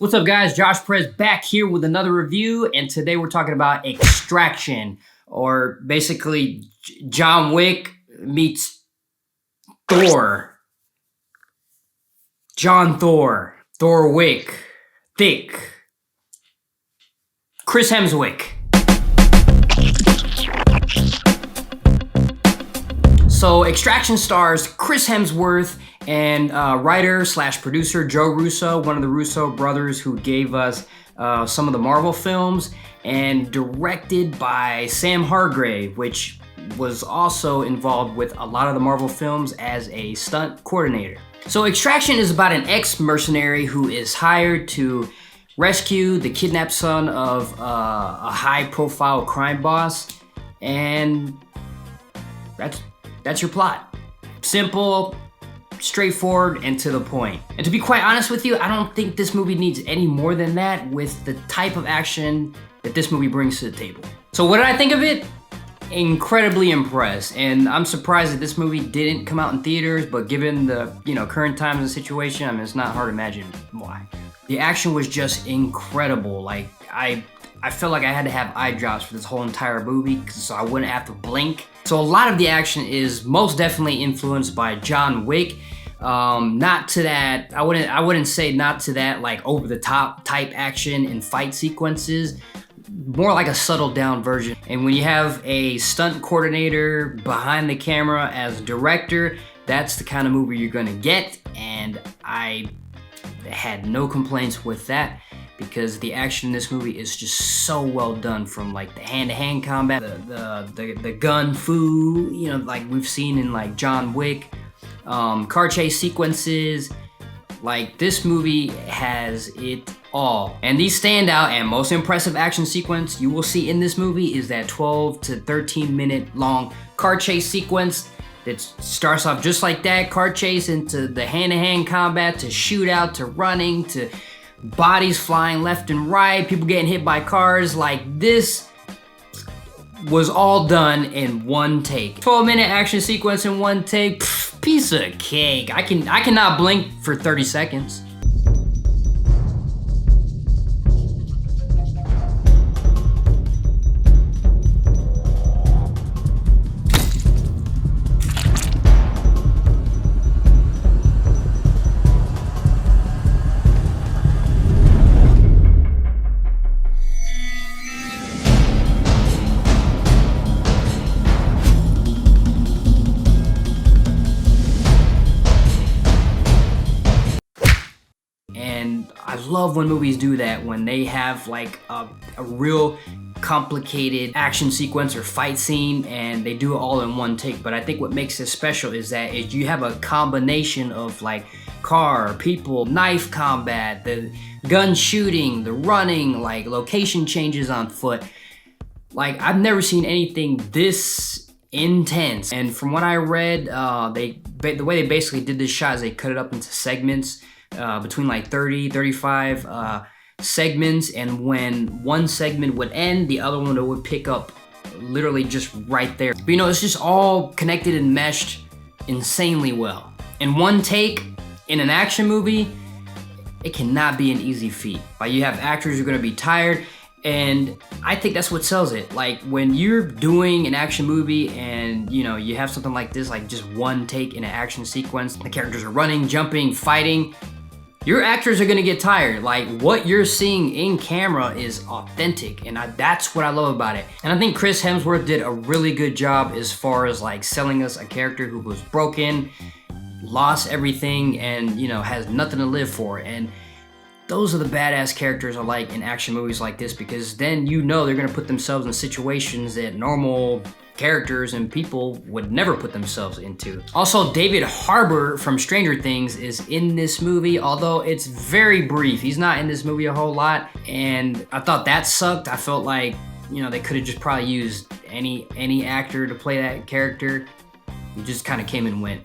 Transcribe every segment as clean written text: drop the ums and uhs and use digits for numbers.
What's up, guys? Josh Perez back here with another review, and today we're talking about Extraction, or basically John Wick meets Thor. John Thor. Thor Wick. Thick. Chris Hemswick. So Extraction stars Chris Hemsworth and writer/producer Joe Russo, one of the Russo brothers who gave us some of the Marvel films, and directed by Sam Hargrave, which was also involved with a lot of the Marvel films as a stunt coordinator. So Extraction is about an ex-mercenary who is hired to rescue the kidnapped son of a high-profile crime boss, and that's your plot. Simple, straightforward, and to the point. And to be quite honest with you, I don't think this movie needs any more than that with the type of action that this movie brings to the table. So what did I think of it? Incredibly impressed, and I'm surprised that this movie didn't come out in theaters, but given the current times and situation, I mean, it's not hard to imagine why. The action was just incredible. Like, I felt like I had to have eye drops for this whole entire movie so I wouldn't have to blink. So a lot of the action is most definitely influenced by John Wick. Not to that, I wouldn't say not to that like over the top type action and fight sequences, more like a subtle down version. And when you have a stunt coordinator behind the camera as a director, that's the kind of movie you're gonna get, and I had no complaints with that, because the action in this movie is just so well done, from like the hand-to-hand combat, the gun fu, like we've seen in like John Wick, car chase sequences. Like, this movie has it all. And the standout and most impressive action sequence you will see in this movie is that 12 to 13 minute long car chase sequence that starts off just like that, car chase into the hand-to-hand combat, to shootout, to running, to bodies flying left and right, people getting hit by cars. Like, this was all done in one take. 12-minute action sequence in one take, piece of cake. I cannot blink for 30 seconds. I love when movies do that, when they have like a real complicated action sequence or fight scene and they do it all in one take. But I think what makes this special is that you have a combination of like car, people, knife combat, the gun shooting, the running, like location changes on foot. Like, I've never seen anything this intense. And from what I read, the way they basically did this shot is they cut it up into segments, between like 30, 35 segments, and when one segment would end, the other one would pick up literally just right there. But it's just all connected and meshed insanely well. In one take, in an action movie, it cannot be an easy feat. Like, you have actors who are gonna be tired, and I think that's what sells it. Like, when you're doing an action movie and you have something like this, like just one take in an action sequence, the characters are running, jumping, fighting, your actors are gonna get tired. Like, what you're seeing in camera is authentic, and that's what I love about it. And I think Chris Hemsworth did a really good job as far as like selling us a character who was broken, lost everything, and has nothing to live for. And those are the badass characters I like in action movies like this, because then they're gonna put themselves in situations that normal characters and people would never put themselves into. Also, David Harbour from Stranger Things is in this movie, although it's very brief. He's not in this movie a whole lot, and I thought that sucked. I felt like, they could have just probably used any actor to play that character. He just kind of came and went.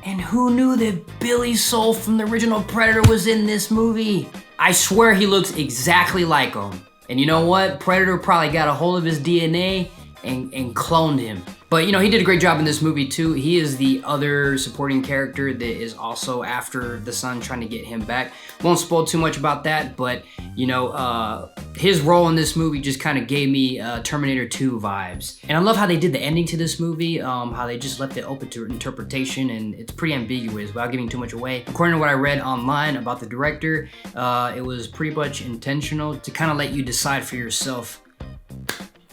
And who knew that Billy Soul from the original Predator was in this movie? I swear he looks exactly like him. And you know what? Predator probably got a hold of his DNA and cloned him. But you know, he did a great job in this movie too. He is the other supporting character that is also after the son, trying to get him back. Won't spoil too much about that, but you know, his role in this movie just kind of gave me Terminator 2 vibes. And I love how they did the ending to this movie, how they just left it open to interpretation, and it's pretty ambiguous without giving too much away. According to what I read online about the director, it was pretty much intentional to kind of let you decide for yourself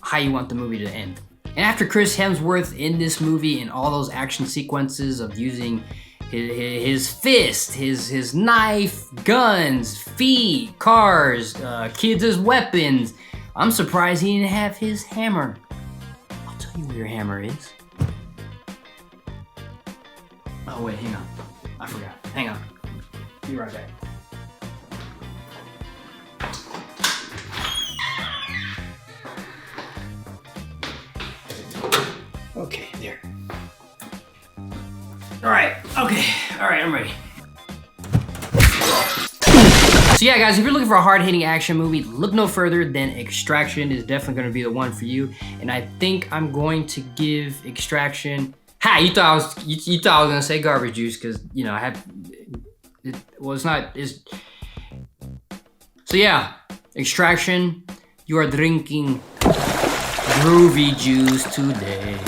how you want the movie to end. And after Chris Hemsworth in this movie and all those action sequences of using his fist, his knife, guns, feet, cars, kids as weapons, I'm surprised he didn't have his hammer. I'll tell you where your hammer is. Oh wait, hang on. I forgot. Hang on. Be right back. Okay, there. All right, I'm ready. So yeah, guys, if you're looking for a hard-hitting action movie, look no further than Extraction. Is definitely gonna be the one for you. And I think I'm going to give Extraction... Ha! You thought I was gonna say Garbage Juice, because, you know, I had... So yeah, Extraction, you are drinking groovy juice today.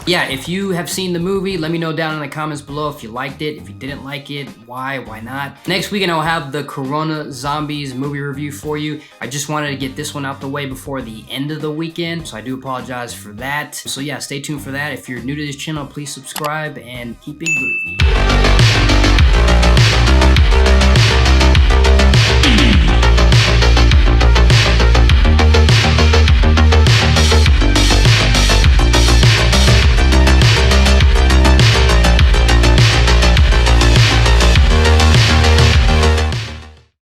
Yeah, if you have seen the movie, let me know down in the comments below if you liked it. If you didn't like it, why not? Next weekend, I'll have the Corona Zombies movie review for you. I just wanted to get this one out the way before the end of the weekend, so I do apologize for that. So yeah, stay tuned for that. If you're new to this channel, please subscribe and keep it groovy.